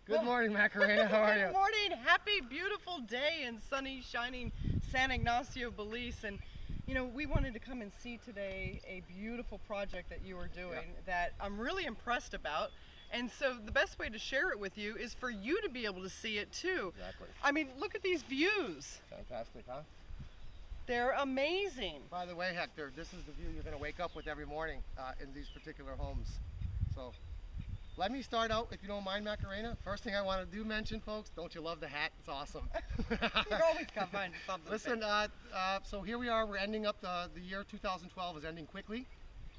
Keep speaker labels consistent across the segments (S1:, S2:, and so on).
S1: Good morning, Macarena. How are you?
S2: Good morning. Happy, beautiful day in sunny, shining San Ignacio, Belize. And, you know, we wanted to come and see today a beautiful project that you are doing that I'm really impressed about. And so the best way to share it with you is for you to be able to see it too.
S1: Exactly.
S2: I mean, look at these views.
S1: Fantastic, huh?
S2: They're amazing.
S1: By the way, Hector, this is the view you're going to wake up with every morning in these particular homes. So let me start out, if you don't mind, Macarena. First thing I want to do mention, folks, don't you love the hat? It's awesome.
S2: You always got find something.
S1: Listen, so here we are. We're ending up the year 2012 is ending quickly.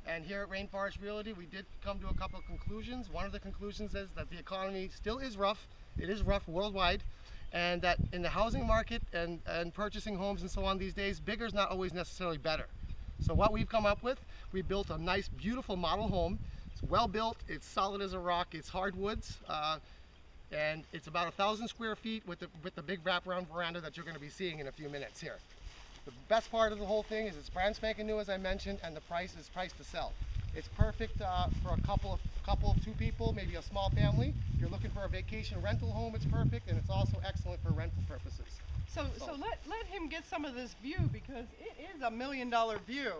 S1: And here at Rainforest Realty, we did come to a couple of conclusions. One of the conclusions is that the economy still is rough. It is rough worldwide. And that in the housing market and purchasing homes and so on these days, bigger is not always necessarily better. So what we've come up with, we built a nice, beautiful model home. It's well built, it's solid as a rock, it's hardwoods, and it's about 1,000 square feet with the big wraparound veranda that you're going to be seeing in a few minutes here. The best part of the whole thing is it's brand spanking new, as I mentioned, and the price is priced to sell. It's perfect for a couple of two people, maybe a small family. If you're looking for a vacation rental home, it's perfect, and it's also excellent for rental purposes.
S2: So let him get some of this view, because it is $1 million view.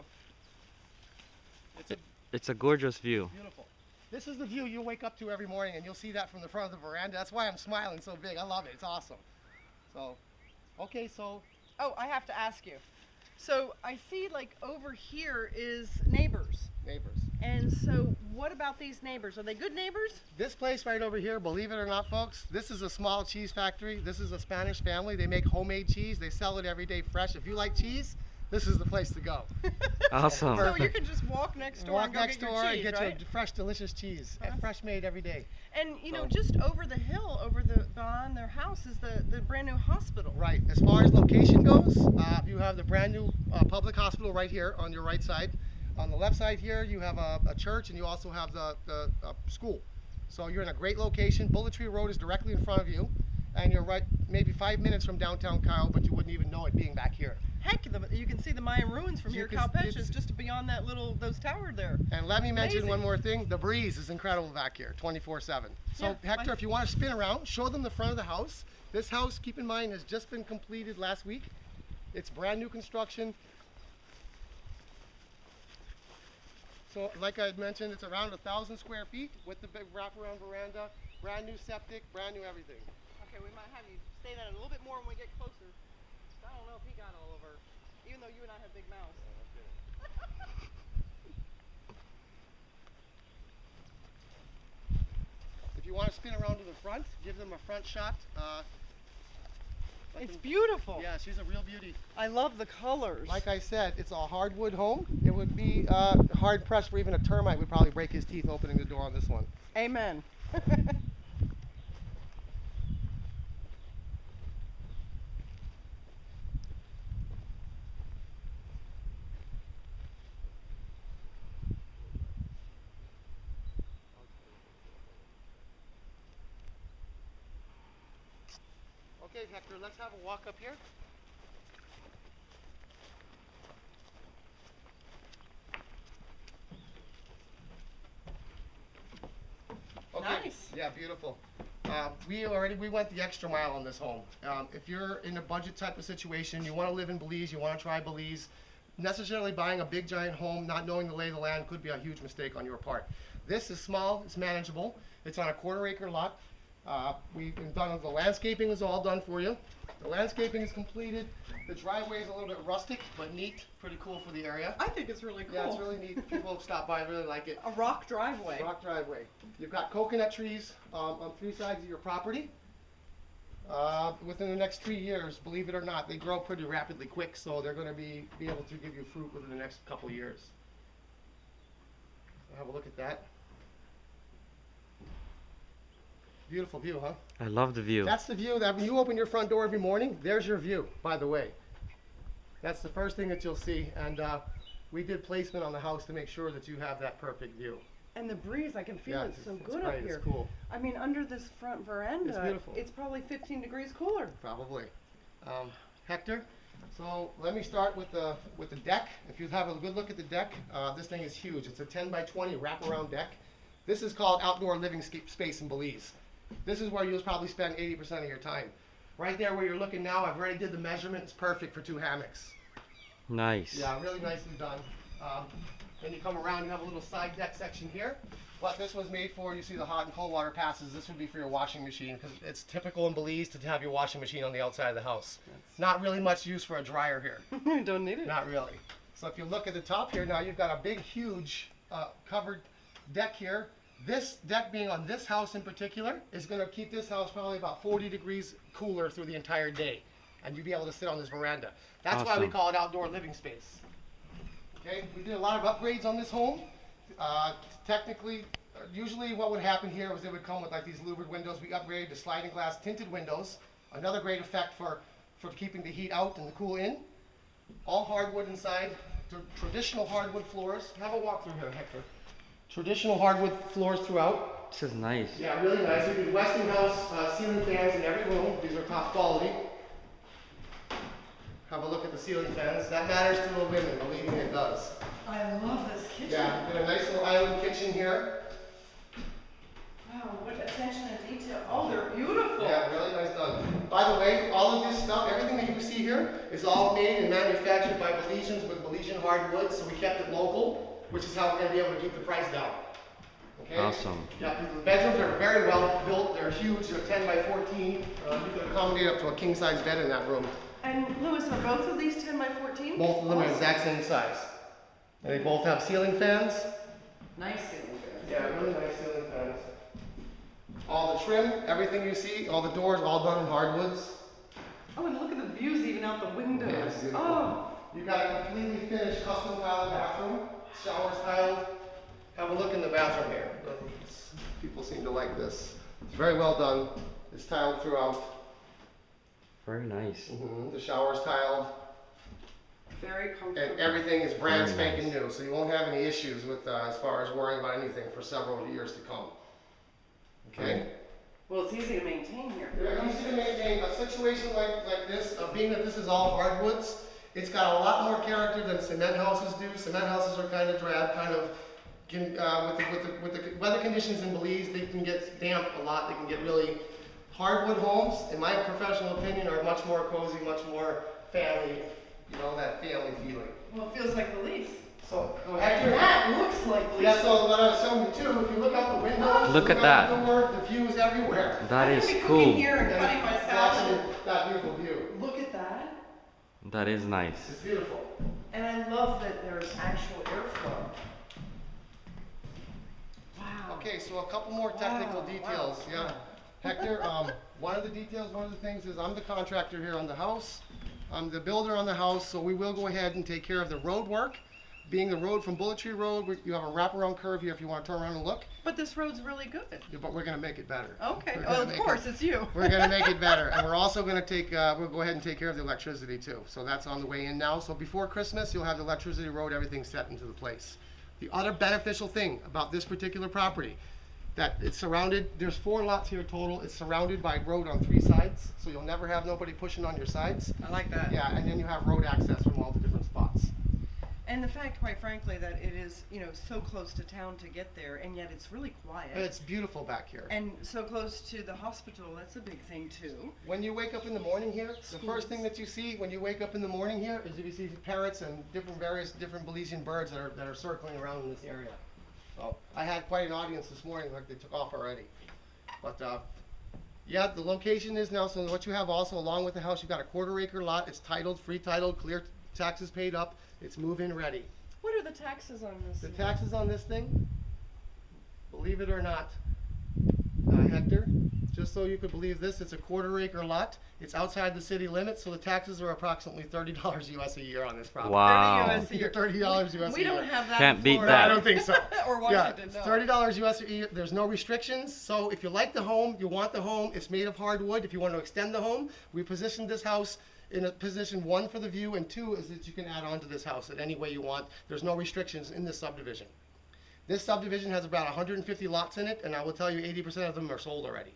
S3: It's a gorgeous view.
S1: Beautiful. This is the view you'll wake up to every morning, and you'll see that from the front of the veranda. That's why I'm smiling so big. I love it. It's awesome. So, okay, so.
S2: Oh, I have to ask you. So I see like over here is neighbors.
S1: Neighbors.
S2: And so what about these neighbors? Are they good neighbors?
S1: This place right over here, believe it or not, folks, this is a small cheese factory. This is a Spanish family. They make homemade cheese. They sell it every day fresh. If you like cheese, this is the place to go.
S3: Awesome.
S2: So you can just walk next door and go get your cheese,
S1: and get
S2: right?
S1: your fresh, delicious cheese, fresh made every day.
S2: And you know, just over the hill, beyond their house is the brand new hospital.
S1: Right. As far as location goes, you have the brand new public hospital right here on your right side. On the left side here, you have a church, and you also have the school. So you're in a great location. Bullet Tree Road is directly in front of you, and you're right maybe 5 minutes from downtown Kyle, but you wouldn't even know it being back here.
S2: Heck, you can see the Mayan ruins from here. Calpech is just beyond that those towers there.
S1: And let me mention one more thing. The breeze is incredible back here, 24/7. So yeah, Hector, if you want to spin around, show them the front of the house. This house, keep in mind, has just been completed last week. It's brand new construction. So like I had mentioned, it's around 1,000 square feet with the big wraparound veranda, brand new septic, brand new everything.
S2: Okay, we might have you say that a little bit more when we get closer. I don't know if he got all over, even though you and I have big mouths.
S1: If you want to spin around to the front, give them a front shot.
S2: It's beautiful.
S1: Yeah, she's a real beauty.
S2: I love the colors.
S1: Like I said, it's a hardwood home. It would be hard pressed for even a termite would probably break his teeth opening the door on this one.
S2: Amen.
S1: Okay, Hector, let's have a walk up here. Okay.
S2: Nice.
S1: Yeah, beautiful. We went the extra mile on this home. If you're in a budget type of situation, you want to live in Belize, you want to try Belize, necessarily buying a big giant home, not knowing the lay of the land could be a huge mistake on your part. This is small, it's manageable. It's on a 1/4 acre lot. We've done the landscaping is all done for you. The landscaping is completed. The driveway is a little bit rustic, but neat, pretty cool for the area.
S2: I think it's really cool.
S1: Yeah, it's really neat. People have stopped by, really like it.
S2: A rock driveway.
S1: Rock driveway. You've got coconut trees on 3 sides of your property. Within the next 3 years, believe it or not, they grow pretty rapidly quick, so they're going to be able to give you fruit within the next couple of years. So have a look at that. Beautiful view, huh?
S3: I love the view.
S1: That's the view that when you open your front door every morning, there's your view, by the way. That's the first thing that you'll see, and we did placement on the house to make sure that you have that perfect view.
S2: And the breeze, I can feel
S1: Yeah,
S2: it's so
S1: it's
S2: good
S1: great,
S2: up here.
S1: it's cool.
S2: I mean, under this front veranda,
S1: It's beautiful.
S2: it's probably 15 degrees cooler.
S1: Probably. Hector, so let me start with the deck. If you have a good look at the deck, this thing is huge. It's a 10 by 20 wraparound deck. This is called outdoor living space in Belize. This is where you'll probably spend 80% of your time. Right there where you're looking now, I've already did the measurement. It's perfect for 2 hammocks.
S3: Nice.
S1: Yeah, really nicely done. Then you come around, you have a little side deck section here. What this was made for, you see the hot and cold water passes. This would be for your washing machine, because it's typical in Belize to have your washing machine on the outside of the house. Not really much use for a dryer here.
S2: You don't need it.
S1: Not really. So if you look at the top here, now you've got a big, huge covered deck here. This deck being on this house in particular is going to keep this house probably about 40 degrees cooler through the entire day. And you'll be able to sit on this veranda. That's why we
S3: Awesome.
S1: call it outdoor living space. Okay, we did a lot of upgrades on this home. Technically, usually what would happen here was it would come with like these louvered windows. We upgraded to sliding glass tinted windows. Another great effect for keeping the heat out and the cool in. All hardwood inside. Traditional hardwood floors. Have a walk through here, Hector. Traditional hardwood floors throughout.
S3: This is nice.
S1: Yeah, really nice. We did Westinghouse ceiling fans in every room. These are top quality. Have a look at the ceiling fans. That matters to the women, believe me, it does.
S2: I love this kitchen.
S1: Yeah, did a nice little island kitchen here.
S2: Wow, what attention and detail. Oh, they're beautiful.
S1: Yeah, really nice done. By the way, all of this stuff, everything that you see here is all made and manufactured by Belizeans with Belizean hardwood, so we kept it local, which is how we're going to be able to keep the price down. Okay?
S3: Awesome.
S1: Yeah, the bedrooms are very well built. They're huge. They're 10 by 14. You can accommodate up to a king-size bed in that room.
S2: And Louis, are both of these 10 by 14?
S1: Both of them are the exact same size. And they both have ceiling fans.
S2: Nice ceiling fans.
S1: Yeah, really nice ceiling fans. All the trim, everything you see, all the doors, all done in hardwoods.
S2: Oh, and look at the views even out the windows.
S1: Yeah, it's beautiful.
S2: Oh,
S1: You got a completely finished custom tiled bathroom. Showers tiled. Have a look in the bathroom here. People seem to like this. It's very well done. It's tiled throughout.
S3: Very nice.
S1: The shower's tiled.
S2: very comfortable.
S1: And everything is brand
S3: Very
S1: spanking
S3: nice.
S1: new, so you won't have any issues with as far as worrying about anything for several years to come. Okay?
S2: Well, it's easy to maintain here.
S1: Yeah, easy to maintain. A situation like this, being that this is all hardwoods, it's got a lot more character than cement houses do. Cement houses are kind of drab, kind of, with the weather conditions in Belize, they can get damp a lot. They can get really, hardwood homes, in my professional opinion, are much more cozy, much more family, you know, that family feeling.
S2: Well, it feels like Belize.
S1: So, Hector,
S2: That looks like Belize.
S1: yeah, so what I was showing you too, if you look out the window,
S3: Look at
S1: out
S3: that.
S1: the door, the view is everywhere.
S3: That
S2: I
S3: is
S2: could be
S3: cool.
S2: cooking here and cutting my salad.
S1: Watching that beautiful view.
S2: Look at that.
S3: That is nice.
S1: It's beautiful.
S2: And I love that there's actual airflow. Wow.
S1: Okay, so a couple more technical
S2: Wow,
S1: details.
S2: wow,
S1: Yeah,
S2: wow.
S1: Hector, one of the details, one of the things is I'm the contractor here on the house. I'm the builder on the house, so we will go ahead and take care of the road work. Being the road from Bullet Tree Road, you have a wraparound curve here if you want to turn around and look,
S2: But this road's really good.
S1: but we're going to make it better.
S2: Okay.
S1: We're
S2: Well,
S1: gonna
S2: of
S1: make
S2: course, it's you.
S1: We're going to make it better, and we're also going to take, we'll go ahead and take care of the electricity too. So that's on the way in now. So before Christmas, you'll have the electricity road, everything set into the place. The other beneficial thing about this particular property, that it's surrounded, there's 4 lots here total. It's surrounded by road on 3 sides, so you'll never have nobody pushing on your sides.
S2: I like that.
S1: Yeah, and then you have road access from all the different spots.
S2: And the fact, quite frankly, that it is, you know, so close to town to get there, and yet it's really quiet.
S1: It's beautiful back here.
S2: And so close to the hospital, that's a big thing too.
S1: When you wake up in the morning here, the
S2: Schools.
S1: first thing that you see when you wake up in the morning here is you see parrots and various different Belizean birds that are circling around in this area. So I had quite an audience this morning, like they took off already. But yeah, the location is now, so what you have also along with the house, you've got a 1/4 acre lot. It's titled, free titled, clear taxes paid up. It's move-in ready.
S2: What are the taxes on this?
S1: The taxes on this thing, believe it or not, Hector, just so you could believe this, it's a 1/4 acre lot. It's outside the city limits, so the taxes are approximately $30 US a year on this property.
S3: Wow.
S2: $30 a year.
S1: $30 US a
S2: We
S1: year.
S2: don't have that
S3: Can't
S2: in
S3: beat
S2: Florida.
S1: No, I
S3: that.
S1: don't think so.
S2: Or
S1: Yeah,
S2: Washington,
S1: it's
S2: no.
S1: $30 US a year. There's no restrictions. So if you like the home, you want the home, it's made of hardwood. If you want to extend the home, we positioned this house in a position 1 for the view, and 2 is that you can add on to this house in any way you want. There's no restrictions in this subdivision. This subdivision has about 150 lots in it, and I will tell you 80% of them are sold already.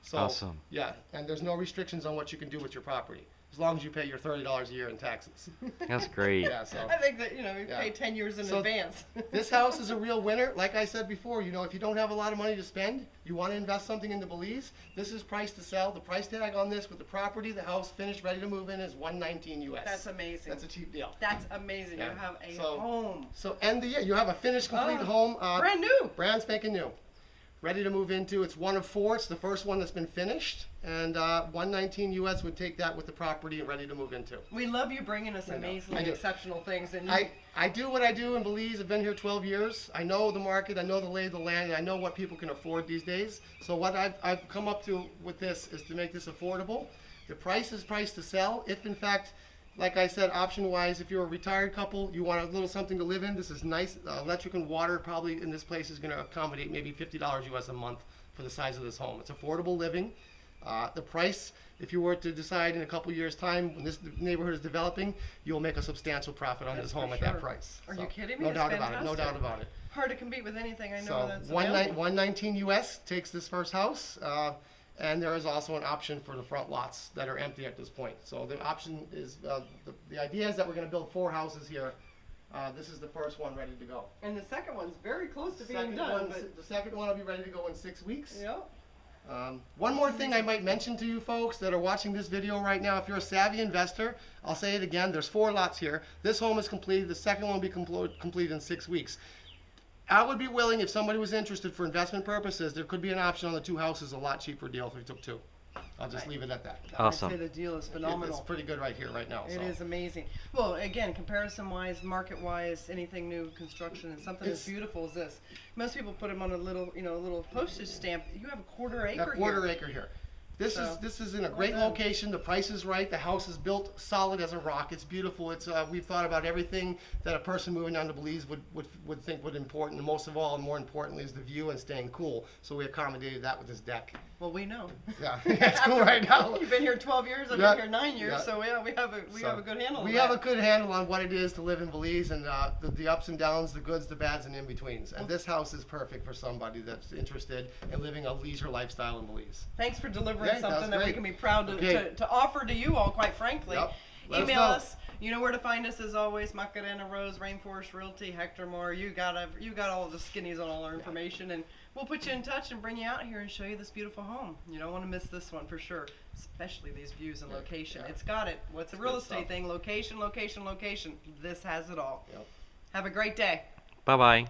S1: So,
S3: Awesome.
S1: yeah, and there's no restrictions on what you can do with your property. as long as you pay your $30 a year in taxes.
S3: That's great.
S1: Yeah, so.
S2: I think that, you know, we
S1: Yeah.
S2: pay 10 years in
S1: So
S2: advance.
S1: This house is a real winner. Like I said before, you know, if you don't have a lot of money to spend, you want to invest something into Belize, this is priced to sell. The price tag on this with the property, the house finished, ready to move in is $119 US.
S2: That's amazing.
S1: That's a cheap deal.
S2: That's amazing.
S1: Yeah.
S2: You have a
S1: So-
S2: home.
S1: So end the year, you have a finished, complete
S2: Oh,
S1: home.
S2: Brand new.
S1: Brand spanking new. Ready to move into. It's one of 4. It's the first one that's been finished. And $119 US would take that with the property and ready to move into.
S2: We love you bringing us
S1: I know.
S2: amazing,
S1: I do.
S2: exceptional things. And
S1: I do what I do in Belize. I've been here 12 years. I know the market. I know the lay of the land. And I know what people can afford these days. So what I've come up to with this is to make this affordable. The price is priced to sell. If in fact, like I said, option-wise, if you're a retired couple, you want a little something to live in, this is nice. Electric and water probably in this place is going to accommodate maybe $50 US a month for the size of this home. It's affordable living. The price, if you were to decide in a couple years' time when this neighborhood is developing, you'll make a substantial profit on
S2: That's
S1: this
S2: for
S1: home at
S2: sure.
S1: that price.
S2: Are
S1: So,
S2: you kidding me?
S1: No
S2: It's
S1: doubt about it. No
S2: fantastic.
S1: doubt about it.
S2: hard to compete with anything I know
S1: So
S2: that's
S1: one
S2: available.
S1: 119 US takes this first house, and there is also an option for the front lots that are empty at this point. So the option is the idea is that we're going to build 4 houses here. This is the first one ready to go.
S2: And the second one's very close to being
S1: Second
S2: done.
S1: one,
S2: But,
S1: the second one will be ready to go in 6 weeks.
S2: yeah.
S1: One more thing I might mention to you folks that are watching this video right now, if you're a savvy investor, I'll say it again, there's 4 lots here. This home is completed, the second one will be completed in 6 weeks. I would be willing, if somebody was interested for investment purposes, there could be an option on the 2 houses, a lot cheaper deal if we took 2. I'll just leave it at that.
S3: Awesome.
S2: I'd say the deal is phenomenal.
S1: It's pretty good right here, right now.
S2: It
S1: so.
S2: is amazing. Well, again, comparison-wise, market-wise, anything new construction and something as
S1: It's-
S2: beautiful as this. Most people put them on a little, you know, a little postage stamp. You have a quarter acre
S1: A quarter
S2: here.
S1: acre here. This
S2: So,
S1: is in a
S2: well
S1: great
S2: done.
S1: location. The price is right. The house is built solid as a rock. It's beautiful. It's we've thought about everything that a person moving down to Belize would think would important. And most of all, and more importantly, is the view and staying cool. So we accommodated that with this deck.
S2: Well, we know.
S1: Yeah, it's cool right now.
S2: You've been here 12 years. I've
S1: Yeah,
S2: been here 9 years.
S1: yeah.
S2: So yeah, we have a good handle.
S1: We
S2: on
S1: have
S2: that.
S1: a good handle on what it is to live in Belize and the ups and downs, the goods, the bads, and in betweens. And this house is perfect for somebody that's interested in living a leisure lifestyle in Belize.
S2: Thanks for delivering
S1: Yeah, that was
S2: something that we
S1: great.
S2: can be proud
S1: Okay.
S2: to offer to you all, quite frankly.
S1: Yep. Let us
S2: Email
S1: know.
S2: us. You know where to find us as always. MacarenaRose, Rainforest Realty, Hector Moore. You got all the skinnies on all our information, and we'll put you in touch and bring you out here and show you this beautiful home. You don't want to miss this one for sure, especially these views and location.
S1: yeah.
S2: It's got it. What's a
S1: It's
S2: real
S1: good
S2: estate
S1: stuff.
S2: thing? Location, location, location. This has it all.
S1: Yep.
S2: Have a great day.
S3: Bye bye.